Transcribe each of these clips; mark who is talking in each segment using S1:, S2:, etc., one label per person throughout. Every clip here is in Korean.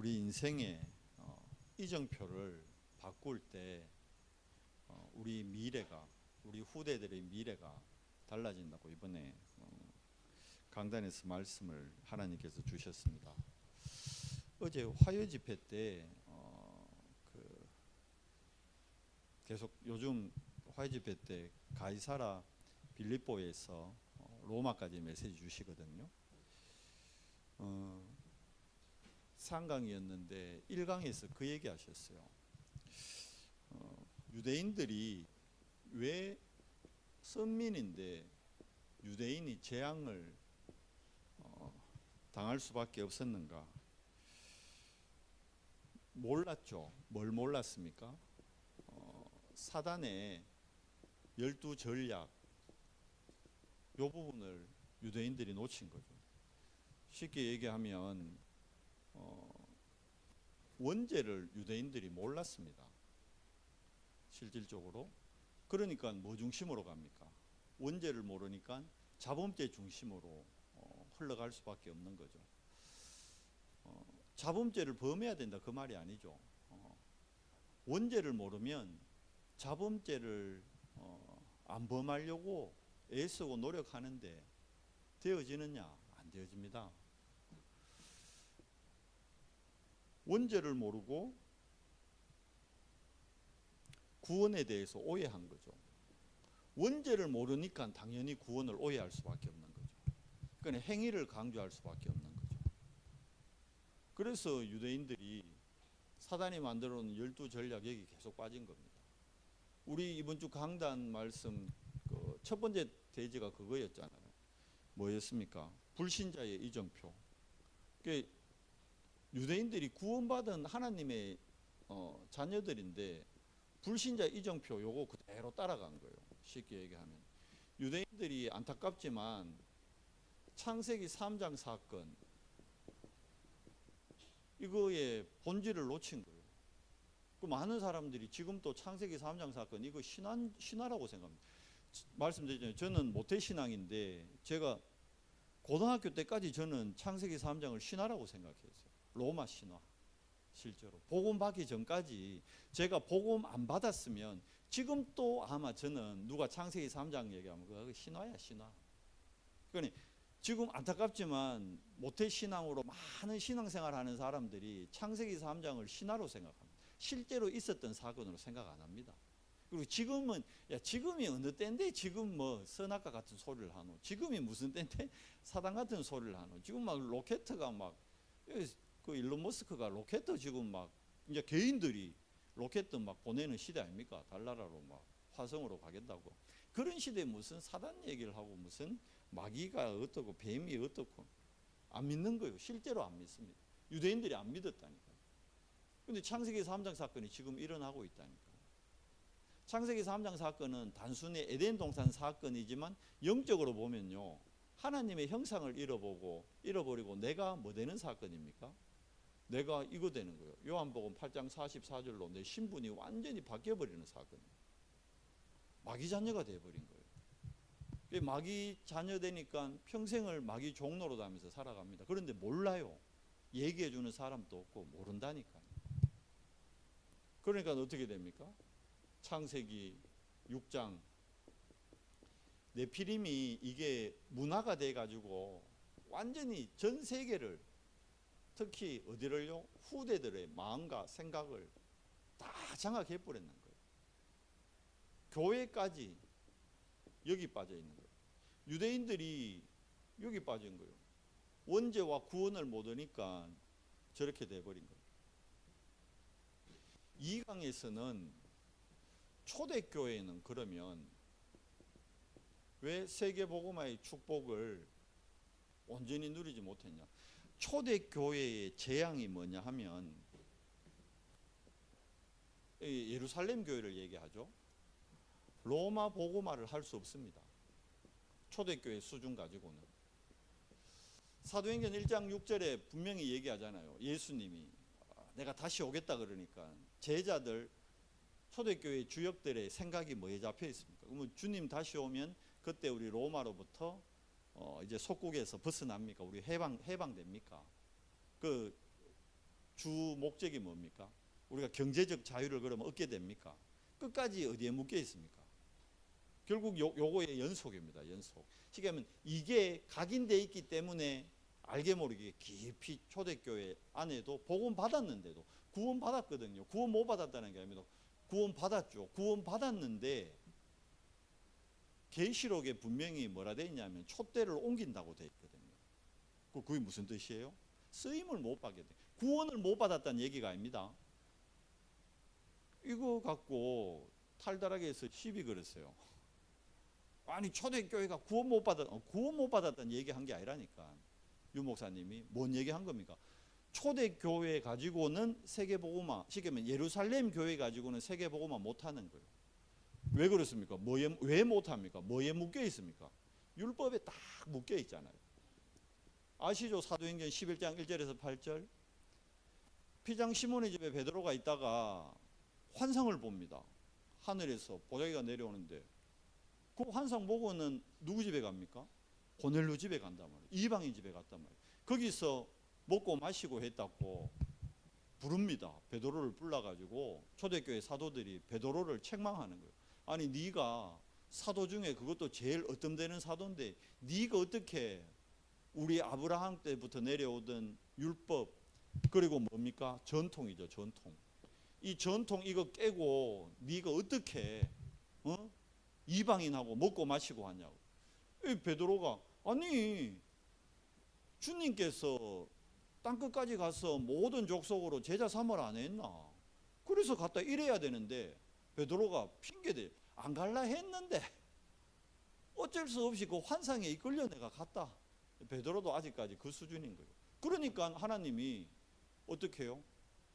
S1: 우리 인생의 이정표를 바꿀 때 우리 미래가, 우리 후대들의 미래가 달라진다고 이번에 강단에서 말씀을 하나님께서 주셨습니다. 어제 화요 집회 때 계속 요즘 화요 집회 때 가이사라 빌립보에서 로마까지 메시지 주시거든요. 상강이었는데 1강에서 그 얘기 하셨어요. 유대인들이 왜 선민인데 유대인이 재앙을 당할 수밖에 없었는가? 몰랐죠. 뭘 몰랐습니까? 사단의 12전략, 이 부분을 유대인들이 놓친 거죠. 쉽게 얘기하면 원죄를 유대인들이 몰랐습니다. 실질적으로. 그러니까 뭐 중심으로 갑니까? 원죄를 모르니까 자범죄 중심으로 흘러갈 수밖에 없는 거죠. 자범죄를 범해야 된다 그 말이 아니죠. 원죄를 모르면 자범죄를 안 범하려고 애쓰고 노력하는데 되어지느냐? 안 되어집니다. 원죄를 모르고 구원에 대해서 오해한 거죠. 원죄를 모르니까 당연히 구원을 오해할 수밖에 없는 거죠. 그러니까 행위를 강조할 수밖에 없는 거죠. 그래서 유대인들이 사단이 만들어 놓은 12전략에 계속 빠진 겁니다. 우리 이번 주 강단 말씀 첫 번째 대지가 그거였잖아요. 뭐였습니까? 불신자의 이정표. 그러니까 유대인들이 구원받은 하나님의 자녀들인데 불신자 이정표 요거 그대로 따라간 거예요. 쉽게 얘기하면 유대인들이 안타깝지만 창세기 3장 사건 이거의 본질을 놓친 거예요. 그 많은 사람들이 지금 또 창세기 3장 사건 이거 신화라고 생각합니다. 말씀드렸잖아요. 저는 모태신앙인데 제가 고등학교 때까지 저는 창세기 3장을 신화라고 생각했어요. 로마 신화. 실제로 복음 받기 전까지 제가 복음 안 받았으면 지금 또 아마 저는 누가 창세기 3장 얘기하면 그거 신화야 신화. 그러니까 지금 안타깝지만 모태신앙으로 많은 신앙생활하는 사람들이 창세기 3장을 신화로 생각합니다. 실제로 있었던 사건으로 생각 안 합니다. 그리고 지금은 지금이 어느 때인데 지금 뭐 선악과 같은 소리를 하노? 지금이 무슨 때인데 사단 같은 소리를 하노? 지금 막 로켓가 막 그 일론 머스크가 로켓 지금 막 이제 개인들이 로켓 막 보내는 시대 아닙니까? 달나라로 막 화성으로 가겠다고. 그런 시대에 무슨 사단 얘기를 하고 무슨 마귀가 어떻고 뱀이 어떻고 안 믿는 거예요. 실제로 안 믿습니다. 유대인들이 안 믿었다니까요. 근데 창세기 3장 사건이 지금 일어나고 있다니까요. 창세기 3장 사건은 단순히 에덴 동산 사건이지만 영적으로 보면요. 하나님의 형상을 잃어버리고 내가 뭐 되는 사건입니까? 내가 이거 되는 거예요. 요한복음 8장 44절로 내 신분이 완전히 바뀌어버리는 사건이에요. 마귀 자녀가 되어버린 거예요. 마귀 자녀 되니까 평생을 마귀 종로로 다니면서 살아갑니다. 그런데 몰라요. 얘기해주는 사람도 없고 모른다니까요. 그러니까 어떻게 됩니까? 창세기 6장 네피림이 이게 문화가 돼가지고 완전히 전 세계를 특히 어디를요? 후대들의 마음과 생각을 다 장악해 버렸는 거예요. 교회까지 여기 빠져 있는 거예요. 유대인들이 여기 빠진 거예요. 원죄와 구원을 모르니까 저렇게 돼버린 거예요. 2강에서는 초대교회는 그러면 왜 세계복음화의 축복을 온전히 누리지 못했냐? 초대교회의 재앙이 뭐냐 하면 예루살렘 교회를 얘기하죠. 로마 복음화를 할 수 없습니다. 초대교회 수준 가지고는. 사도행전 1장 6절에 분명히 얘기하잖아요. 예수님이 내가 다시 오겠다 그러니까 제자들 초대교회 주역들의 생각이 뭐에 잡혀 있습니까? 그러면 주님 다시 오면 그때 우리 로마로부터 이제 속국에서 벗어납니까? 우리 해방됩니까? 그 주 목적이 뭡니까? 우리가 경제적 자유를 그러면 얻게 됩니까? 끝까지 어디에 묶여 있습니까? 결국 요거의 연속입니다. 연속. 쉽게 하면 이게 각인돼 있기 때문에 알게 모르게 깊이 초대교회 안에도 복음 받았는데도 구원 받았거든요. 구원 못 받았다는 게 아닙니다. 구원 받았죠. 구원 받았는데 계시록에 분명히 뭐라 돼 있냐면 촛대를 옮긴다고 돼 있거든요. 그게 무슨 뜻이에요? 쓰임을 못 받게 돼. 구원을 못 받았다는 얘기가 아닙니다. 이거 갖고 탈달하게 해서 시비 걸었어요. 아니 초대교회가 구원 못 받았다는 얘기한 게 아니라니까. 유 목사님이 뭔 얘기한 겁니까? 초대교회 가지고는 세계복음화, 쉽게 말하면 예루살렘 교회 가지고는 세계복음화 못하는 거예요. 왜 그렇습니까? 왜 못합니까? 뭐에 묶여 있습니까? 율법에 딱 묶여 있잖아요. 아시죠? 사도행전 11장 1절에서 8절. 피장 시몬의 집에 베드로가 있다가 환상을 봅니다. 하늘에서 보자기가 내려오는데 그 환상 보고는 누구 집에 갑니까? 고넬료 집에 간단 말이에요. 이방인 집에 갔단 말이에요. 거기서 먹고 마시고 했다고 부릅니다. 베드로를 불러가지고 초대교회 사도들이 베드로를 책망하는 거예요. 아니 네가 사도 중에 그것도 제일 어뜸되는 사도인데 네가 어떻게 우리 아브라함 때부터 내려오던 율법 그리고 뭡니까? 전통이죠. 전통. 이 전통 이거 깨고 네가 어떻게 이방인하고 먹고 마시고 하냐고. 이 베드로가 아니 주님께서 땅끝까지 가서 모든 족속으로 제자 삼으라 안 했나? 그래서 갔다 이래야 되는데 베드로가 핑계대. 안 갈라 했는데 어쩔 수 없이 그 환상에 이끌려 내가 갔다. 베드로도 아직까지 그 수준인 거예요. 그러니까 하나님이 어떻게 해요?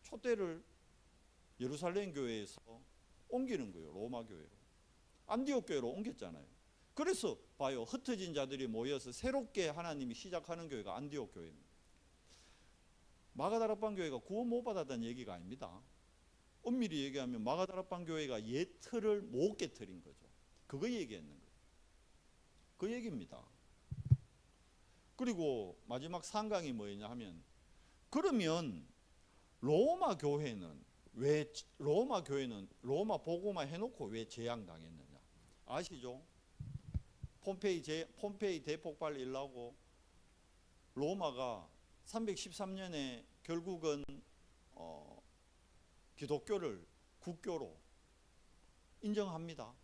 S1: 촛대를 예루살렘 교회에서 옮기는 거예요. 로마 교회로. 안디옥 교회로 옮겼잖아요. 그래서 봐요. 흩어진 자들이 모여서 새롭게 하나님이 시작하는 교회가 안디옥 교회입니다. 마가다락방 교회가 구원 못 받았다는 얘기가 아닙니다. 엄밀히 얘기하면 마가다락방 교회가 옛 틀을 못 깨트린 거죠. 그거 얘기했는 거예요. 그 얘기입니다. 그리고 마지막 상강이 뭐였냐 하면 그러면 로마 교회는 로마 복음화 해놓고 왜 재앙당했느냐 아시죠? 폼페이 대폭발 일나고 로마가 313년에 결국은 기독교를 국교로 인정합니다.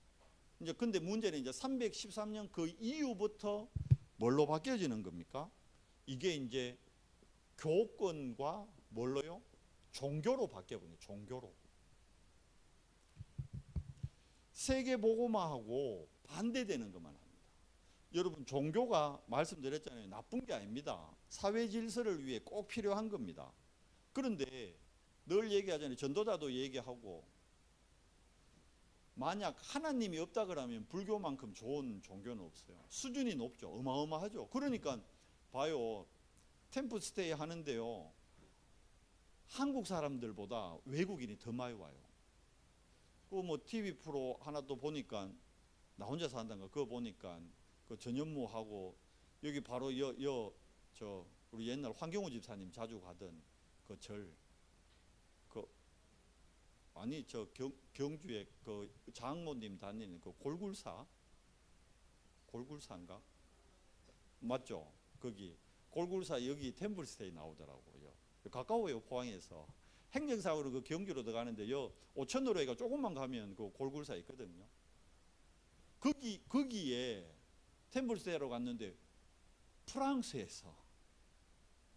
S1: 이제 근데 문제는 이제 313년 그 이후부터 뭘로 바뀌어지는 겁니까? 이게 이제 교권과 뭘로요? 종교로 바뀌어버려요. 종교로. 세계복음화하고 반대되는 것만 합니다. 여러분 종교가 말씀드렸잖아요. 나쁜 게 아닙니다. 사회 질서를 위해 꼭 필요한 겁니다. 그런데 늘 얘기하잖아요. 전도자도 얘기하고 만약 하나님이 없다 그러면 불교만큼 좋은 종교는 없어요. 수준이 높죠. 어마어마하죠. 그러니까 봐요. 템플스테이 하는데요. 한국 사람들보다 외국인이 더 많이 와요. 그 뭐 TV 프로 하나 또 보니까 나 혼자 산다는 거 그거 보니까 그 전현무하고 여기 바로 저 우리 옛날 황경호 집사님 자주 가던 그 절 아니 저 경주에 그 장모님 다니는 그 골굴사인가 맞죠? 거기 골굴사 여기 템플스테이 나오더라고요. 가까워요. 포항에서 행정사고로 그 경주로 들어가는데요. 오천로에가 조금만 가면 그 골굴사 있거든요. 거기에 템플스테이로 갔는데 프랑스에서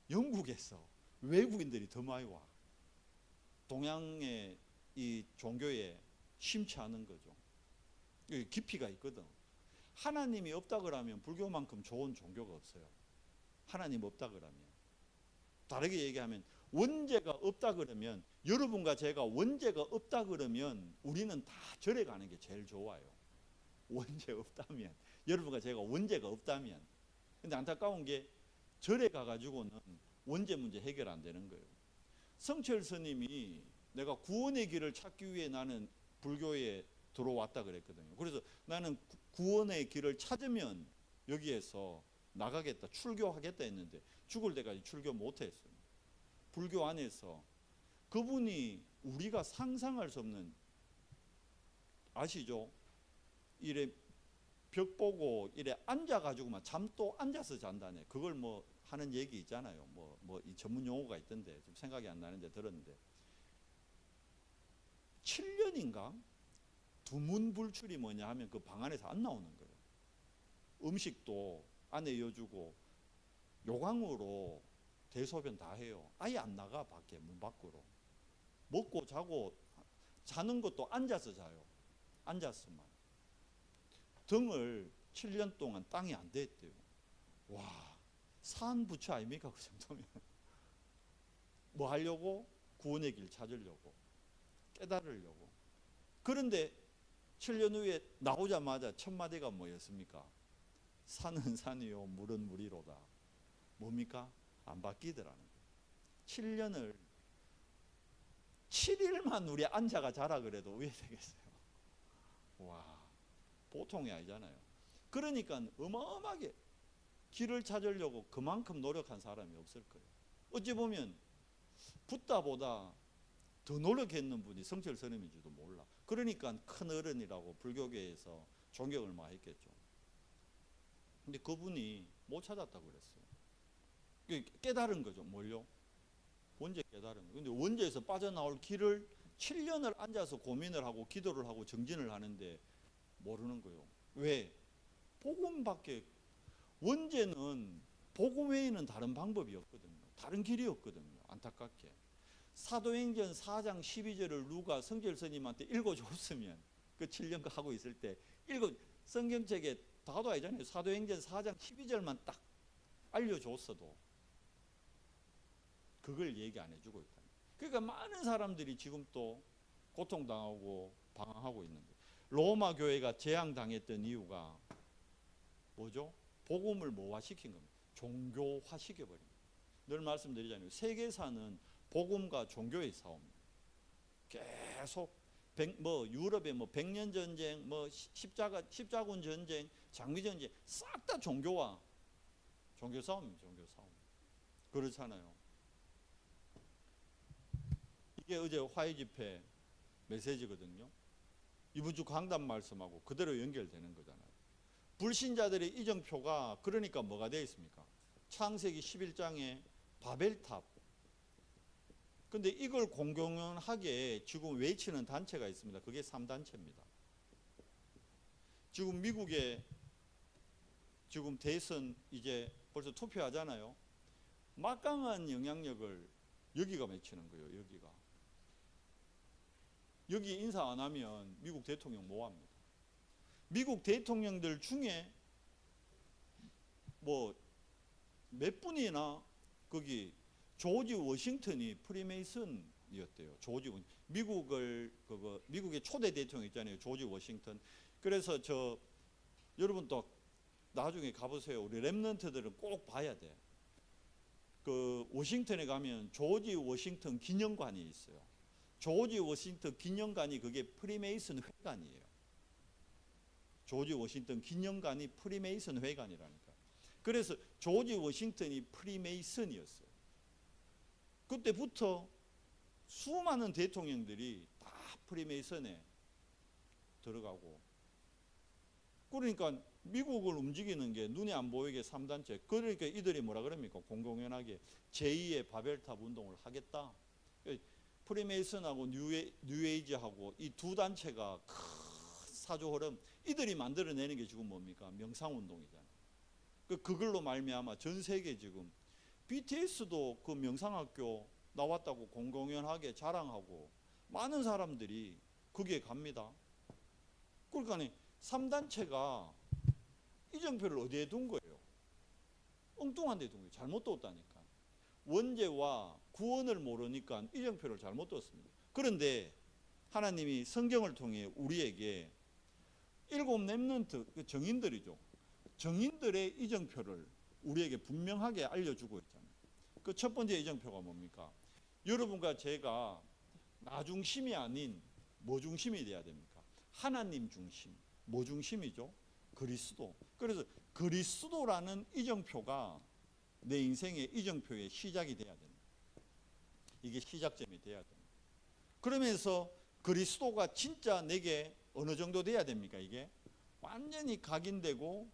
S1: 영국에서 외국인들이 더 많이 와. 동양의 이 종교에 심취하는 거죠. 깊이가 있거든. 하나님이 없다 그러면 불교만큼 좋은 종교가 없어요. 하나님 없다 그러면. 다르게 얘기하면 원죄가 없다 그러면 여러분과 제가 원죄가 없다 그러면 우리는 다 절에 가는 게 제일 좋아요. 원죄 없다면 여러분과 제가 원죄가 없다면. 근데 안타까운 게 절에 가가지고는 원죄 문제 해결 안 되는 거예요. 성철 스님이 내가 구원의 길을 찾기 위해 나는 불교에 들어왔다 그랬거든요. 그래서 나는 구원의 길을 찾으면 여기에서 나가겠다, 출교하겠다 했는데 죽을 때까지 출교 못했어요. 불교 안에서 그분이 우리가 상상할 수 없는, 아시죠? 이래 벽 보고 이래 앉아가지고만 잠도 앉아서 잔다네. 그걸 뭐 하는 얘기 있잖아요. 뭐 이 전문 용어가 있던데 좀 생각이 안 나는데 들었는데 7년인가 두문불출이 뭐냐 하면 그 방 안에서 안 나오는 거예요. 음식도 안에 이어주고 요강으로 대소변 다 해요. 아예 안 나가 밖에, 문 밖으로. 먹고 자고 자는 것도 앉아서 자요. 앉았으면 등을 7년 동안 땅이 안 댔대요. 와, 산부처 아닙니까? 그 정도면. 뭐 하려고? 구원의 길 찾으려고, 깨달으려고. 그런데 7년 후에 나오자마자 첫 마디가 뭐였습니까? 산은 산이요 물은 물이로다. 뭡니까? 안 바뀌더라는 거예요. 7년을 7일만 우리 앉아가 자라 그래도 왜 되겠어요? 와, 보통이 아니잖아요. 그러니까 어마어마하게 길을 찾으려고 그만큼 노력한 사람이 없을 거예요. 어찌 보면 붓다보다 더 노력했는 분이 성철 스님인지도 몰라. 그러니까 큰 어른이라고 불교계에서 존경을 많이 했겠죠. 근데 그분이 못 찾았다고 그랬어요. 깨달은 거죠. 뭘요? 원죄 깨달은 거예요. 근데 원죄에서 빠져나올 길을 7년을 앉아서 고민을 하고 기도를 하고 정진을 하는데 모르는 거예요. 왜? 복음밖에, 원죄는 복음 외에는 다른 방법이 없거든요. 다른 길이 없거든요. 안타깝게. 사도행전 4장 12절을 누가 성결 스님한테 읽어줬으면, 그 7년 하고 있을 때 성경책에 다도 아니잖아요. 사도행전 4장 12절만 딱 알려줬어도 그걸 얘기 안 해주고 있다. 그러니까 많은 사람들이 지금 또 고통당하고 방황하고 있는 거예요. 로마 교회가 재앙당했던 이유가 뭐죠? 복음을 뭐화시킨 겁니다. 종교화시켜버린 거예요. 늘 말씀드리잖아요. 세계사는 복음과 종교의 싸움입니다. 계속 유럽의 100년 전쟁, 십자군 전쟁, 장미 전쟁, 싹 다 종교 싸움입니다. 종교 싸움. 그렇잖아요. 이게 어제 화해 집회 메시지거든요. 이번 주 강단 말씀하고 그대로 연결되는 거잖아요. 불신자들의 이정표가 그러니까 뭐가 되어 있습니까? 창세기 11장에 바벨탑. 근데 이걸 공공연하게 지금 외치는 단체가 있습니다. 그게 3단체입니다. 지금 미국에 지금 대선 이제 벌써 투표하잖아요. 막강한 영향력을 여기가 맺히는 거예요. 여기 인사 안 하면 미국 대통령 뭐 합니다. 미국 대통령들 중에 뭐 몇 분이나 거기 조지 워싱턴이 프리메이슨이었대요. 미국의 초대 대통령 있잖아요. 조지 워싱턴. 그래서 여러분 또 나중에 가보세요. 우리 랩런트들은 꼭 봐야 돼. 그 워싱턴에 가면 조지 워싱턴 기념관이 있어요. 조지 워싱턴 기념관이 그게 프리메이슨 회관이에요. 조지 워싱턴 기념관이 프리메이슨 회관이라니까. 그래서 조지 워싱턴이 프리메이슨이었어요. 그때부터 수많은 대통령들이 다 프리메이슨에 들어가고, 그러니까 미국을 움직이는 게 눈에 안 보이게 3단체. 그러니까 이들이 뭐라 그럽니까? 공공연하게 제2의 바벨탑 운동을 하겠다. 프리메이슨하고 뉴에이지하고 이 두 단체가 큰 사조 흐름, 이들이 만들어내는 게 지금 뭡니까? 명상운동이잖아요. 그걸로 말미암아 전 세계 지금 BTS도 그 명상학교 나왔다고 공공연하게 자랑하고 많은 사람들이 거기에 갑니다. 그러니까 3단체가 이정표를 어디에 둔 거예요? 엉뚱한 데 둔 거예요. 잘못 뒀다니까. 원죄와 구원을 모르니까 이정표를 잘못 뒀습니다. 그런데 하나님이 성경을 통해 우리에게 7 렘넌트, 정인들이죠. 정인들의 이정표를 우리에게 분명하게 알려주고 있잖아요. 그 첫 번째 이정표가 뭡니까? 여러분과 제가 나 중심이 아닌 뭐 중심이 돼야 됩니까? 하나님 중심. 뭐 중심이죠? 그리스도. 그래서 그리스도라는 이정표가 내 인생의 이정표의 시작이 돼야 됩니다. 이게 시작점이 돼야 됩니다. 그러면서 그리스도가 진짜 내게 어느 정도 돼야 됩니까? 이게 완전히 각인되고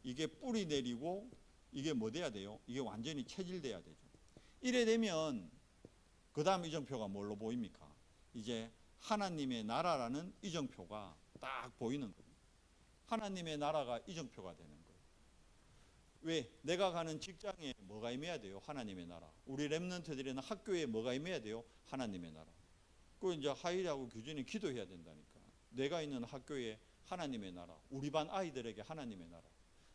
S1: 이게 뿌리 내리고 이게 뭐 돼야 돼요? 이게 완전히 체질돼야 되죠. 이래 되면 그 다음 이정표가 뭘로 보입니까? 이제 하나님의 나라라는 이정표가 딱 보이는 거예요. 하나님의 나라가 이정표가 되는 거예요. 왜? 내가 가는 직장에 뭐가 임해야 돼요? 하나님의 나라. 우리 렘넌트들이나 학교에 뭐가 임해야 돼요? 하나님의 나라. 그 이제 하일하고 규준이 기도해야 된다니까. 내가 있는 학교에 하나님의 나라, 우리 반 아이들에게 하나님의 나라.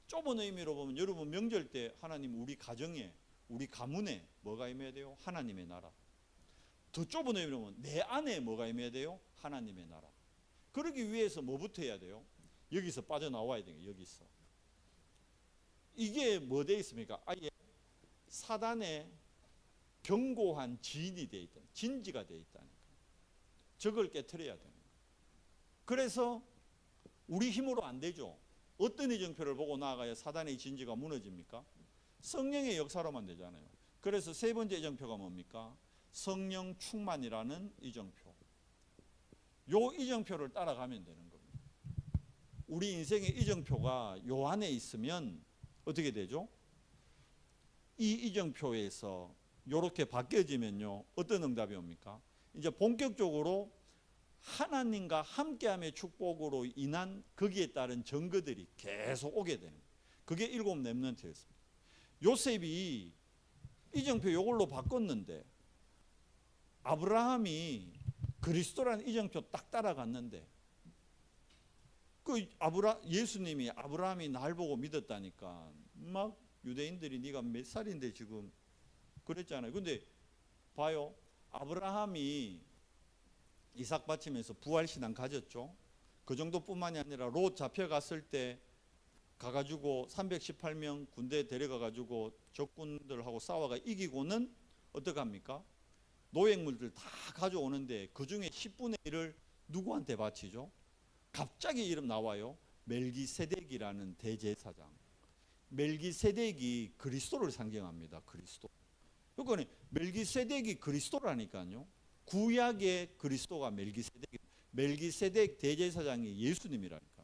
S1: 좁은 의미로 보면 여러분 명절 때 하나님 우리 가정에, 우리 가문에 뭐가 임해야 돼요? 하나님의 나라. 더 좁은 의미로 보면 내 안에 뭐가 임해야 돼요? 하나님의 나라. 그러기 위해서 뭐부터 해야 돼요? 여기서 빠져나와야 돼요. 여기서. 이게 뭐 돼 있습니까? 아예 사단의 견고한 지인이 돼 있다. 진지가 돼 있다니까. 적을 깨트려야 되는 거예요. 그래서 우리 힘으로 안 되죠. 어떤 이정표를 보고 나아가야 사단의 진지가 무너집니까? 성령의 역사로만 되잖아요. 그래서 세 번째 이정표가 뭡니까? 성령 충만이라는 이정표. 요 이정표를 따라가면 되는 겁니다. 우리 인생의 이정표가 요 안에 있으면 어떻게 되죠? 이 이정표에서 요렇게 바뀌어지면요, 어떤 응답이 옵니까? 이제 본격적으로 하나님과 함께함의 축복으로 인한 거기에 따른 증거들이 계속 오게 되는 거예요. 그게 7 렘넌트였습니다. 요셉이 이정표 요걸로 바꿨는데 아브라함이 그리스도라는 이정표 딱 따라갔는데 그 예수님이 아브라함이 날 보고 믿었다니까 막 유대인들이 네가 몇 살인데 지금 그랬잖아요. 근데 봐요. 아브라함이 이삭 바치면서 부활신앙 가졌죠. 그 정도뿐만이 아니라 롯 잡혀갔을 때 가가지고 318명 군대 데려가가지고 적군들하고 싸워가 이기고는 어떡합니까? 노획물들 다 가져오는데 그 중에 10분의 1을 누구한테 바치죠? 갑자기 이름 나와요. 멜기세덱이라는 대제사장. 멜기세덱이 그리스도를 상징합니다. 그리스도. 그러니까 멜기세덱이 그리스도라니까요. 구약의 그리스도가 멜기세덱 대제사장이 예수님이라니까.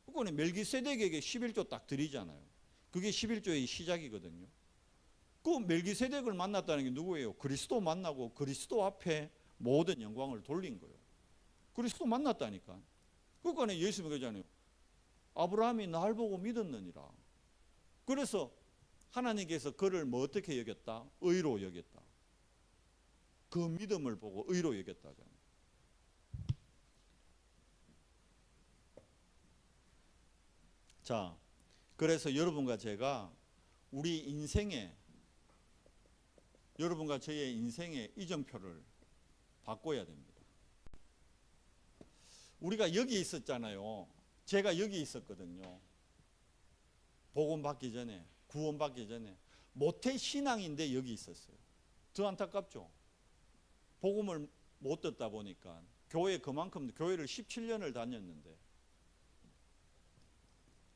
S1: 그러니까 멜기세덱에게 11조 딱 드리잖아요. 그게 11조의 시작이거든요. 그 멜기세덱을 만났다는 게 누구예요? 그리스도 만나고 그리스도 앞에 모든 영광을 돌린 거예요. 그리스도 만났다니까. 그러니까 예수님이 그러잖아요. 아브라함이 날 보고 믿었느니라. 그래서 하나님께서 그를 뭐 어떻게 여겼다? 의로 여겼다. 그 믿음을 보고 의로 여겼다잖아요. 자, 그래서 여러분과 제가 우리 인생에 여러분과 저의 인생의 이정표를 바꿔야 됩니다. 우리가 여기 있었잖아요. 제가 여기 있었거든요. 복음 받기 전에, 구원 받기 전에 모태 신앙인데 여기 있었어요. 더 안타깝죠. 복음을 못 듣다 보니까 교회 그만큼 교회를 17년을 다녔는데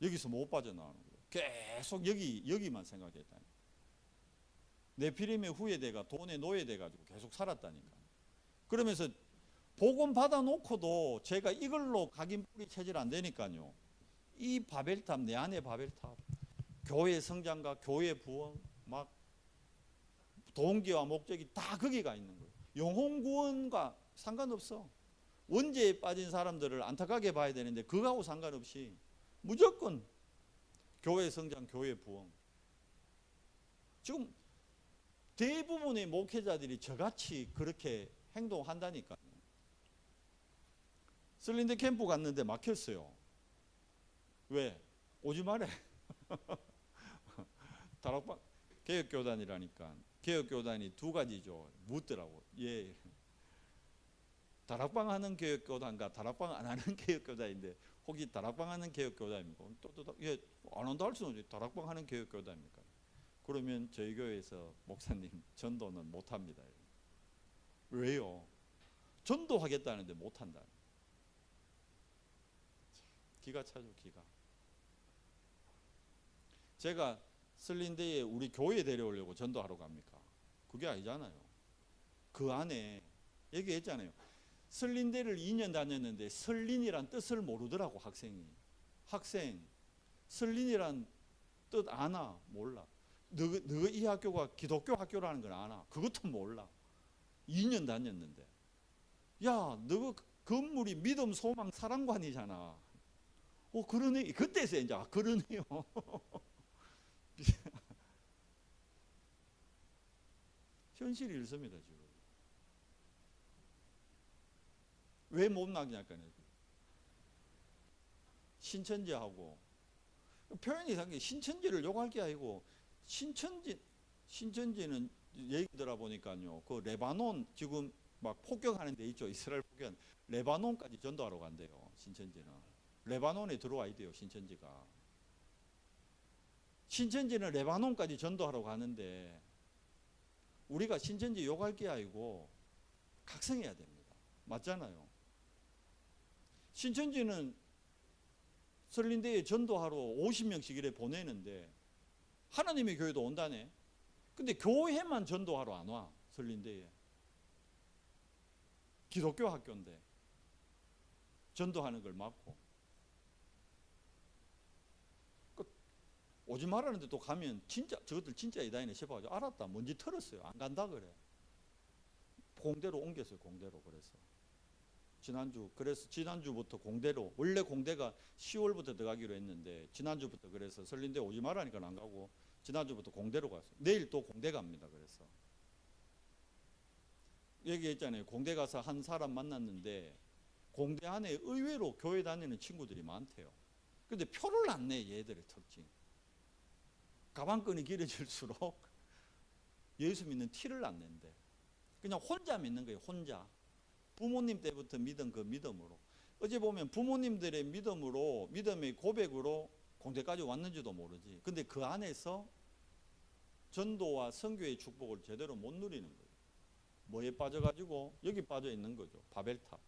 S1: 여기서 못 빠져나오는 거예요. 계속 여기만 생각했다니. 네피림에 후예대가 돈에 노예돼가지고 계속 살았다니까. 그러면서 복음 받아놓고도 제가 이걸로 각인 뿌리 체질 안 되니까요. 이 바벨탑, 내 안에 바벨탑, 교회 성장과 교회 부흥, 막 동기와 목적이 다 거기가 있는 거예요. 영혼 구원과 상관없어. 원죄에 빠진 사람들을 안타깝게 봐야 되는데 그거하고 상관없이 무조건 교회 성장, 교회 부흥. 지금 대부분의 목회자들이 저같이 그렇게 행동한다니까요. 슬린데 캠프 갔는데 막혔어요. 왜? 오지 마래. 다락방 개혁교단이라니까. 개혁교단이 두 가지죠. 묻더라고. 예. 다락방 하는 개혁교단과 다락방 안 하는 개혁교단인데 혹시 다락방 하는 개혁교단입니까? 예, 안 한다 할 수는 없지. 다락방 하는 개혁교단입니까? 그러면 저희 교회에서 목사님 전도는 못합니다. 왜요? 전도하겠다는데 못한다. 기가 차죠, 기가. 제가 슬린데이에 우리 교회 데려오려고 전도하러 갑니까? 그게 아니잖아요. 그 안에 얘기했잖아요. 설린대를 2년 다녔는데 설린이란 뜻을 모르더라고 학생이. 학생 설린이란 뜻 아나? 몰라. 너 이 학교가 기독교 학교라는 걸 아나? 그것도 몰라. 2년 다녔는데. 야, 너 건물이 믿음, 소망, 사랑관이잖아. 그러네. 그때서 이제 그러네요. 현실이 이렇습니다 지금. 왜 못 나가냐니까요. 신천지하고 표현이 이상한 게 신천지를 욕할 게 아니고 신천지는 얘기 들어보니까요. 그 레바논 지금 막 폭격하는 데 있죠. 이스라엘 폭격. 레바논까지 전도하러 간대요. 신천지는. 레바논에 들어와 있대요. 신천지가. 신천지는 레바논까지 전도하러 가는데 우리가 신천지 욕할 게 아니고 각성해야 됩니다. 맞잖아요. 신천지는 설린대에 전도하러 50명씩 이래 보내는데 하나님의 교회도 온다네. 근데 교회만 전도하러 안 와. 설린대에. 기독교 학교인데 전도하는 걸 막고 오지 말라는데 또 가면 진짜 저것들 진짜 이다이네 싶어가지고 알았다. 뭔지 털었어요. 안 간다 그래. 공대로 옮겼어요. 공대로. 그래서 지난주부터 공대로, 원래 공대가 10월부터 들어가기로 했는데 지난주부터 그래서 설린대 오지 말라니까 안 가고 지난주부터 공대로 갔어요. 내일 또 공대 갑니다. 그래서 얘기했잖아요. 공대 가서 한 사람 만났는데 공대 안에 의외로 교회 다니는 친구들이 많대요. 근데 표를 안 내. 얘들의 특징. 가방끈이 길어질수록 예수 믿는 티를 안 낸대. 그냥 혼자 믿는 거예요. 혼자. 부모님 때부터 믿은 그 믿음으로. 어제 보면 부모님들의 믿음으로, 믿음의 고백으로 공대까지 왔는지도 모르지. 근데 그 안에서 전도와 선교의 축복을 제대로 못 누리는 거예요. 뭐에 빠져가지고 여기 빠져 있는 거죠. 바벨탑.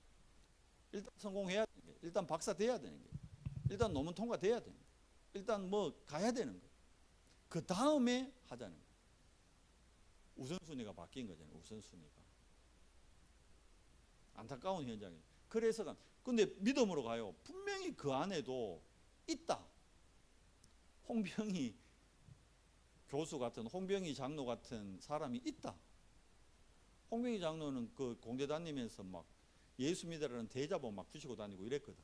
S1: 일단 성공해야 되는 게, 일단 박사 돼야 되는 게, 일단 논문 통과돼야 되는 게, 일단 뭐 가야 되는 거예요. 그 다음에 하자는 거예요. 우선순위가 바뀐 거잖아요. 우선순위가. 안타까운 현장이에요. 그래서 근데 믿음으로 가요. 분명히 그 안에도 있다. 홍병희 교수 같은, 홍병희 장로 같은 사람이 있다. 홍병희 장로는 그 공대 다니면서 막 예수 믿으라는 대자보 막 부시고 다니고 이랬거든.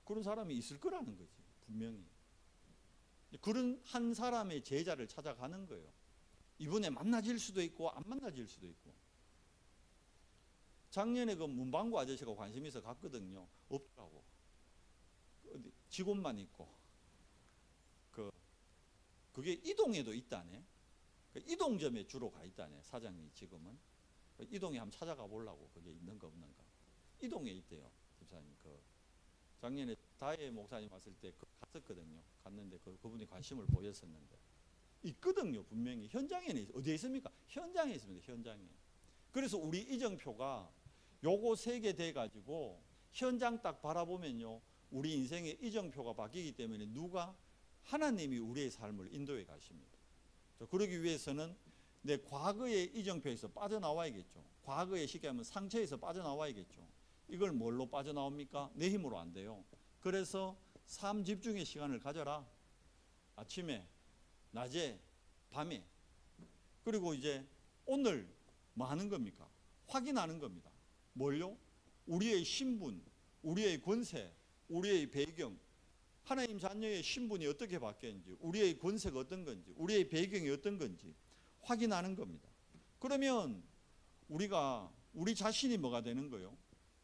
S1: 그런 사람이 있을 거라는 거지. 분명히. 그런 한 사람의 제자를 찾아가는 거예요. 이번에 만나질 수도 있고 안 만나질 수도 있고. 작년에 그 문방구 아저씨가 관심 있어 갔거든요. 없더라고. 직원만 있고. 그게 이동에도 있다네. 이동점에 주로 가 있다네. 사장님이 지금은. 이동에 한번 찾아가 보려고. 그게 있는가 없는가. 이동에 있대요. 집사님. 작년에 다혜 목사님 왔을 때 갔었거든요. 갔는데 그분이 관심을 보였었는데. 있거든요. 분명히. 현장에는 어디에 있습니까? 현장에 있습니다. 현장에. 그래서 우리 이정표가 요거 3개 돼가지고 현장 딱 바라보면요. 우리 인생의 이정표가 바뀌기 때문에 하나님이 우리의 삶을 인도해 가십니다. 그러기 위해서는 내 과거의 이정표에서 빠져나와야겠죠. 과거의 쉽게 하면 상처에서 빠져나와야겠죠. 이걸 뭘로 빠져나옵니까? 내 힘으로 안 돼요. 그래서 삶 집중의 시간을 가져라. 아침에, 낮에, 밤에. 그리고 이제 오늘 뭐 하는 겁니까? 확인하는 겁니다. 뭘요? 우리의 신분, 우리의 권세, 우리의 배경, 하나님 자녀의 신분이 어떻게 바뀌었는지, 우리의 권세가 어떤 건지, 우리의 배경이 어떤 건지 확인하는 겁니다. 그러면 우리 자신이 뭐가 되는 거예요?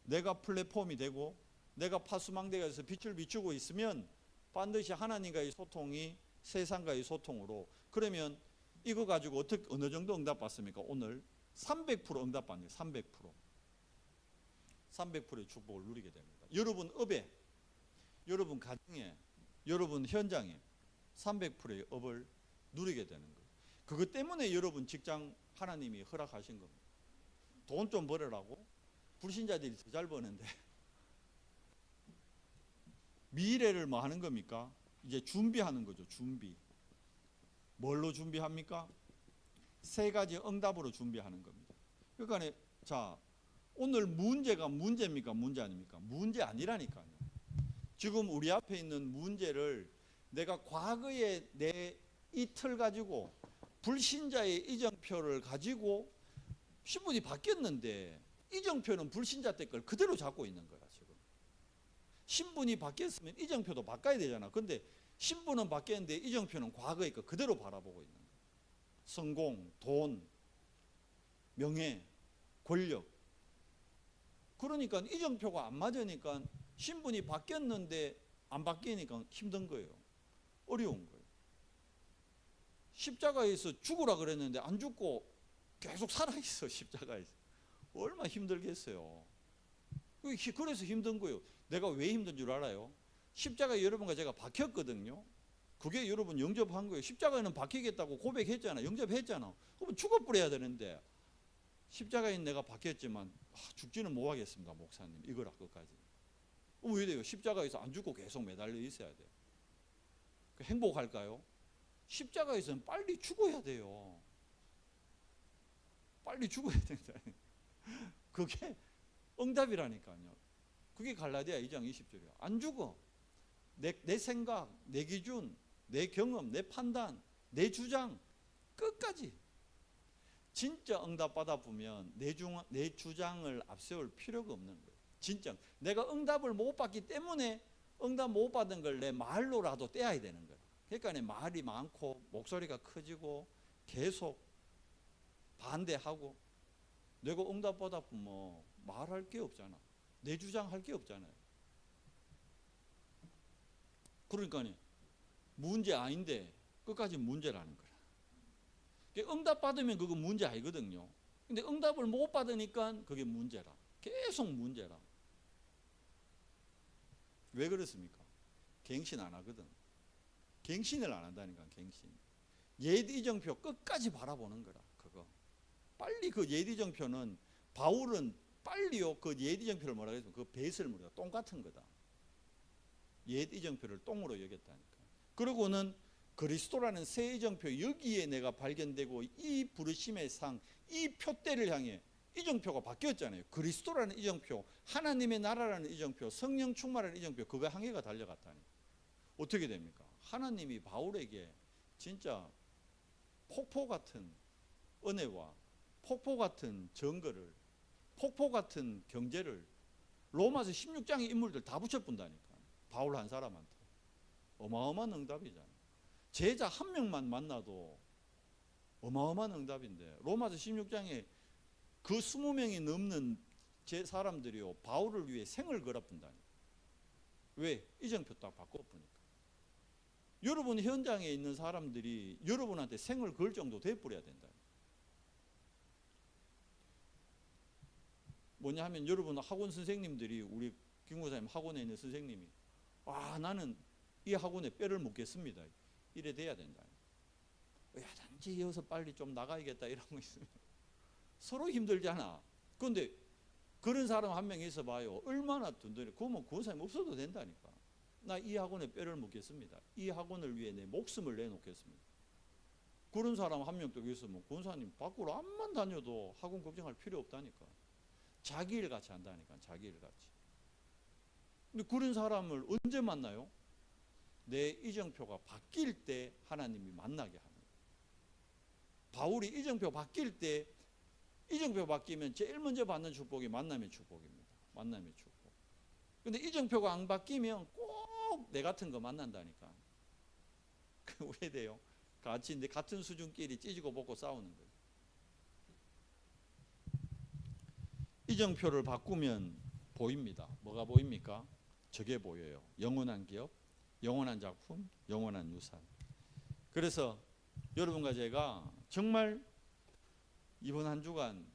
S1: 내가 플랫폼이 되고 내가 파수망대에서 빛을 비추고 있으면 반드시 하나님과의 소통이 세상과의 소통으로. 그러면 이거 가지고 어느 정도 응답받습니까? 오늘 300% 응답받는 거예요. 300%의 축복을 누리게 됩니다. 여러분 업에, 여러분 가정에, 여러분 현장에 300%의 업을 누리게 되는 거예요. 그것 때문에 여러분 직장 하나님이 허락하신 겁니다. 돈 좀 벌으라고 불신자들이 더 잘 버는데 미래를 뭐 하는 겁니까? 이제 준비하는 거죠. 준비. 뭘로 준비합니까? 3가지 응답으로 준비하는 겁니다. 그러니까 자, 오늘 문제가 문제입니까? 문제 아닙니까? 문제 아니라니까요. 지금 우리 앞에 있는 문제를 내가 과거에 내 이 틀 가지고 불신자의 이정표를 가지고 신분이 바뀌었는데 이정표는 불신자 때 걸 그대로 잡고 있는 거야 지금. 신분이 바뀌었으면 이정표도 바꿔야 되잖아. 근데 신분은 바뀌었는데 이정표는 과거의 거 그대로 바라보고 있는 거야. 성공, 돈, 명예, 권력. 그러니까 이정표가 안 맞으니까 신분이 바뀌었는데 안 바뀌니까 힘든 거예요. 어려운 거예요. 십자가에서 죽으라 그랬는데 안 죽고 계속 살아있어. 십자가에서 얼마나 힘들겠어요. 그래서 힘든 거예요. 내가 왜 힘든 줄 알아요? 십자가에 여러분과 제가 박혔거든요. 그게 여러분 영접한 거예요. 십자가에는 박히겠다고 고백했잖아. 영접했잖아. 그러면 죽어버려야 되는데 십자가에 내가 박혔지만 죽지는 못하겠습니다 목사님. 이거라 끝까지. 왜 돼요? 십자가에서 안 죽고 계속 매달려 있어야 돼요. 행복할까요? 십자가에서는 빨리 죽어야 돼요. 빨리 죽어야 된다. 그게 응답이라니까요. 그게 갈라디아 2장 20절이에요. 안 죽어. 내 생각, 내 기준, 내 경험, 내 판단, 내 주장 끝까지 진짜 응답 받아보면 내 주장을 앞세울 필요가 없는 거예요. 진짜 내가 응답을 못 받기 때문에 응답 못 받은 걸 내 말로라도 떼야 되는 거예요. 그러니까 내 말이 많고 목소리가 커지고 계속 반대하고 내가 응답 받아보면 말할 게 없잖아. 내 주장할 게 없잖아요. 그러니까 문제 아닌데 끝까지 문제라는 거야. 응답 받으면 그거 문제 아니거든요. 근데 응답을 못 받으니까 그게 문제라. 계속 문제라. 왜 그렇습니까? 갱신 안 하거든. 갱신을 안 한다니까. 갱신. 옛 이정표 끝까지 바라보는 거라. 그거 빨리 그 옛 이정표는 바울은 빨리요 그 옛 이정표를 뭐라 그랬으면 그 배설물이다. 똥 같은 거다. 옛 이정표를 똥으로 여겼다니까. 그러고는 그리스도라는 새 이정표 여기에 내가 발견되고 이 부르심의 상, 이 표대를 향해 이정표가 바뀌었잖아요. 그리스도라는 이정표, 하나님의 나라라는 이정표, 성령 충만하는 이정표 그거 향해가 달려갔다니. 어떻게 됩니까? 하나님이 바울에게 진짜 폭포 같은 은혜와 폭포 같은 증거를 폭포 같은 경제를 로마서 16장의 인물들 다 붙여본다니까. 바울 한 사람한테. 어마어마한 응답이잖아요. 제자 한 명만 만나도 어마어마한 응답인데 로마서 16장에 그 20명이 넘는 사람들이요 바울을 위해 생을 걸어본다니까. 왜? 이정표 딱 바꿔보니까. 여러분 현장에 있는 사람들이 여러분한테 생을 걸 정도 돼버려야 된다. 뭐냐 하면 여러분 학원 선생님들이 우리 김구사님 학원에 있는 선생님이 나는 이 학원에 뼈를 묻겠습니다. 이래 돼야 된다. 야 단지 이어서 빨리 좀 나가야겠다 이런 거 있으면 서로 힘들잖아. 그런데 그런 사람 한 명 있어 봐요. 얼마나 든든해. 그러면 구원사님 없어도 된다니까. 나 이 학원에 뼈를 묻겠습니다. 이 학원을 위해 내 목숨을 내놓겠습니다. 그런 사람 한 명 또 있으면 구원사님 밖으로 암만 다녀도 학원 걱정할 필요 없다니까. 자기 일 같이 한다니까. 자기 일 같이. 근데 그런 사람을 언제 만나요? 내 이정표가 바뀔 때 하나님이 만나게 하는 거예요. 바울이 이정표 바뀔 때 이정표 바뀌면 제일 먼저 받는 축복이 만남의 축복입니다. 만남의 축복. 근데 이정표가 안 바뀌면 꼭 내 같은 거 만난다니까. 왜 돼요? 같은 수준끼리 찢고 벗고 싸우는 거예요. 이정표를 바꾸면 보입니다. 뭐가 보입니까? 저게 보여요. 영원한 기업, 영원한 작품, 영원한 유산. 그래서 여러분과 제가 정말 이번 한 주간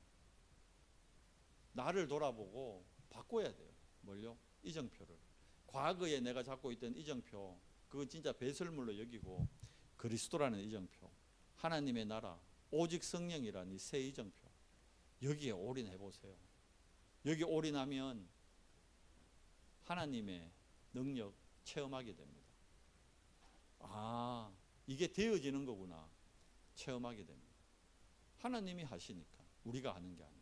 S1: 나를 돌아보고 바꿔야 돼요. 뭘요? 이정표를. 과거에 내가 잡고 있던 이정표, 그거 진짜 배설물로 여기고 그리스도라는 이정표, 하나님의 나라, 오직 성령이라는 이 새 이정표, 여기에 올인해 보세요. 여기 올인하면 하나님의 능력 체험하게 됩니다. 이게 되어지는 거구나. 체험하게 됩니다. 하나님이 하시니까 우리가 하는 게 아니고.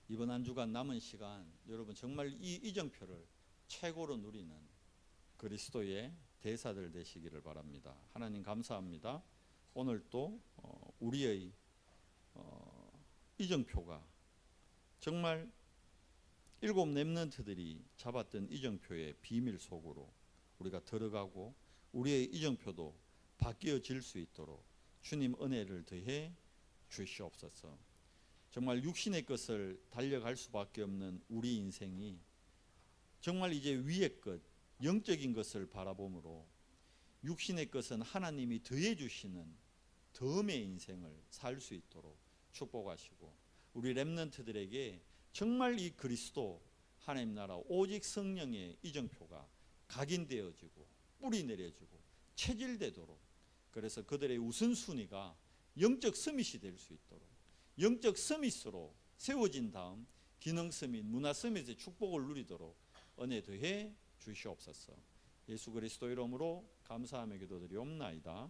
S1: 이번 한 주간 남은 시간 여러분 정말 이 이정표를 최고로 누리는 그리스도의 대사들 되시기를 바랍니다. 하나님 감사합니다. 오늘 또 우리의 이정표가 정말 7 렘넌트들이 잡았던 이정표의 비밀 속으로 우리가 들어가고 우리의 이정표도 바뀌어질 수 있도록 주님 은혜를 더해 주시옵소서. 정말 육신의 것을 달려갈 수밖에 없는 우리 인생이 정말 이제 위의 것, 영적인 것을 바라봄으로 육신의 것은 하나님이 더해 주시는 덤의 인생을 살 수 있도록 축복하시고 우리 렘넌트들에게 정말 이 그리스도 하나님 나라 오직 성령의 이정표가 각인되어지고 뿌리 내려지고 체질되도록, 그래서 그들의 우선순위가 영적 서밋이 될 수 있도록 영적 서밋으로 세워진 다음 기능 서밋, 문화 서밋의 축복을 누리도록 은혜 더해 주시옵소서. 예수 그리스도 이름으로 감사하며 기도드리옵나이다.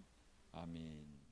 S1: 아멘.